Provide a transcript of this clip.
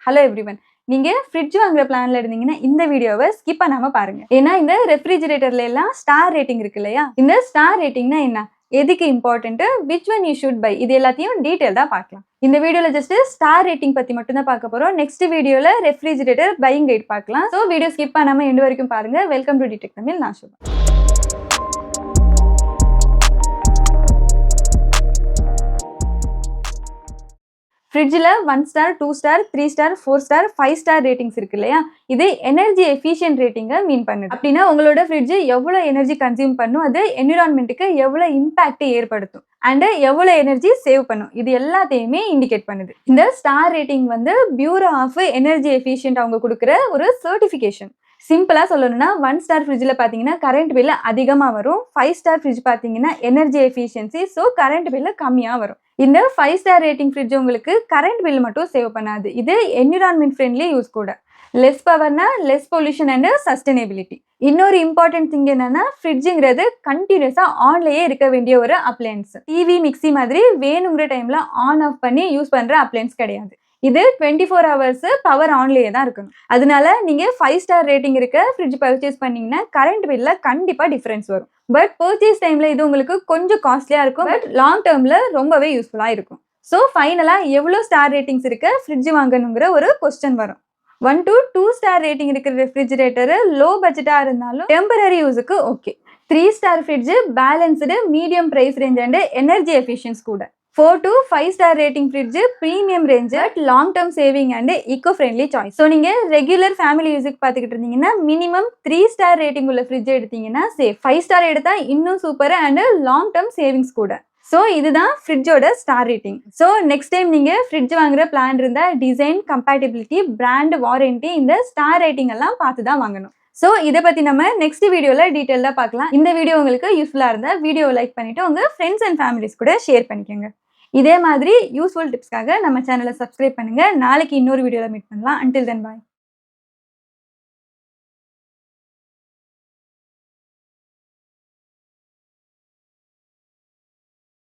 Hello everyone. நீங்க fridge வாங்குற பிளான்ல இருந்தீங்கன்னா இந்த வீடியோவை ஸ்கிப் பண்ணாம பாருங்க. ஏன்னா இந்த ரெஃப்ரிஜிரேட்டர்ல எல்லாம் ஸ்டார் ரேட்டிங் இருக்கு இல்லையா? இந்த ஸ்டார் ரேட்டிங்னா என்ன, எதுக்கு important, which one you should buy, இது எல்லாத்தையும் டீடைல்டா பார்க்கலாம். இந்த வீடியோல ஜஸ்ட் ஸ்டார் ரேட்டிங் பத்தி மட்டும் தான் பார்க்க போறோம். நெக்ஸ்ட் வீடியோல ரெஃப்ரிஜிரேட்டர் பையிங் கைட் பார்க்கலாம். ஸோ வீடியோ ஸ்கிப் பண்ணாம எண்டு வரைக்கும் பாருங்க. வெல்கம் டு டிடெக் தமிழ். நான் சுபா. ஃப்ரிட்ஜில் 1 star, 2 star, 3 star, 4 star, 5 star ratings இருக்கு இல்லையா? இது எனர்ஜி எஃபிஷியன்ட் ரேட்டிங்கை மீன் பண்ணுது. அப்படின்னா உங்களோட ஃப்ரிட்ஜ் எவ்வளோ எனர்ஜி கன்சியூம் பண்ணும், அது என்விரான்மெண்ட்டுக்கு எவ்வளோ இம்பாக்ட் ஏற்படுத்தும் அண்ட் எவ்வளோ எனர்ஜி சேவ் பண்ணும், இது எல்லாத்தையுமே இண்டிகேட் பண்ணுது. இந்த ஸ்டார் ரேட்டிங் வந்து பியூரோ ஆஃப் எனர்ஜி எஃபிஷியன்ட் அவங்க கொடுக்குற ஒரு சர்டிஃபிகேஷன். சிம்பிளாக சொல்லணும்னா 1 ஸ்டார் ஃப்ரிட்ஜில் பார்த்தீங்கன்னா கரண்ட் பில்லு அதிகமாக வரும். 5 ஸ்டார் ஃப்ரிட்ஜ் பார்த்தீங்கன்னா energy efficiency, so current bill கம்மியாக வரும். இந்த 5 ஸ்டார் ரேட்டிங் ஃப்ரிட்ஜ் உங்களுக்கு கரண்ட் பில் மட்டும் சேவ் பண்ணாது, இது என்விரான்மெண்ட் ஃப்ரெண்ட்லி யூஸ் கூட. லெஸ் பவர்னா லெஸ் பொல்யூஷன் அண்ட் சஸ்டைனபிலிட்டி. இன்னொரு இம்பார்ட்டன்ட் திங் என்னன்னா, ஃப்ரிட்ஜுங்கிறது கண்டினியூஸாக ஆன்லேயே இருக்க வேண்டிய ஒரு அப்ளையன்ஸ். டிவி, மிக்சி மாதிரி வேணுங்கிற டைமில் ஆன் ஆஃப் பண்ணி யூஸ் பண்ணுற அப்ளையன்ஸ் கிடையாது. இது 24 ஹவர்ஸ் பவர் ஆன்லேயே தான் இருக்கணும். அதனால நீங்கள் 5 ஸ்டார் ரேட்டிங் இருக்க ஃப்ரிட்ஜ் பர்ச்சேஸ் பண்ணீங்கன்னா கரண்ட் பில்ல கண்டிப்பாக டிஃப்ரென்ஸ் வரும். பட் பர்ச்சேஸ் டைமில் இது உங்களுக்கு கொஞ்சம் காஸ்ட்லியாக இருக்கும், பட் லாங் டேர்மில் ரொம்பவே யூஸ்ஃபுல்லாக இருக்கும். ஸோ ஃபைனலாக எவ்வளோ ஸ்டார் ரேட்டிங்ஸ் இருக்க ஃப்ரிட்ஜ் வாங்கணுங்கிற ஒரு கொஸ்டின் வரும். 1 to 2 ஸ்டார் ரேட்டிங் இருக்கிற ரெஃப்ரிஜிரேட்டர் லோ பட்ஜெட்டாக இருந்தாலும் டெம்பரரி யூஸுக்கு okay. 3 star fridge balanced medium price range and energy efficiency கூட. 4 to 5 star rating fridge premium range at long term saving and eco friendly choice. So நீங்கள் regular family யூஸுக்கு பார்த்துக்கிட்டு இருந்தீங்கன்னா minimum 3 star rating உள்ள fridge எடுத்தீங்கன்னா safe. 5 star எடுத்தால் இன்னும் super and long term savings கூட. ஸோ இதுதான் ஃப்ரிட்ஜோட star rating. So next time நீங்கள் ஃப்ரிட்ஜ் வாங்குற பிளான் இருந்தால் டிசைன், கம்பேட்டிபிலிட்டி, பிராண்ட் வாரண்டி, இந்த ஸ்டார் ரேட்டிங் எல்லாம் பார்த்து தான் வாங்கணும். ஸோ இதை பற்றி நம்ம நெக்ஸ்ட் வீடியோவில் டீட்டெயிலாக பார்க்கலாம். இந்த வீடியோ உங்களுக்கு யூஸ்ஃபுல்லாக இருந்தால் வீடியோவை லைக் பண்ணிவிட்டு உங்கள் ஃப்ரெண்ட்ஸ் அண்ட் ஃபேமிலிஸ் கூட ஷேர் பண்ணிக்கோங்க. இதே மாதிரி யூஸ்ஃபுல் டிப்ஸ்க்காக நம்ம சேனலை சப்ஸ்கிரைப் பண்ணுங்கள். நாளைக்கு இன்னொரு வீடியோவில் மீட் பண்ணலாம். அன்டில் தென் பாய்.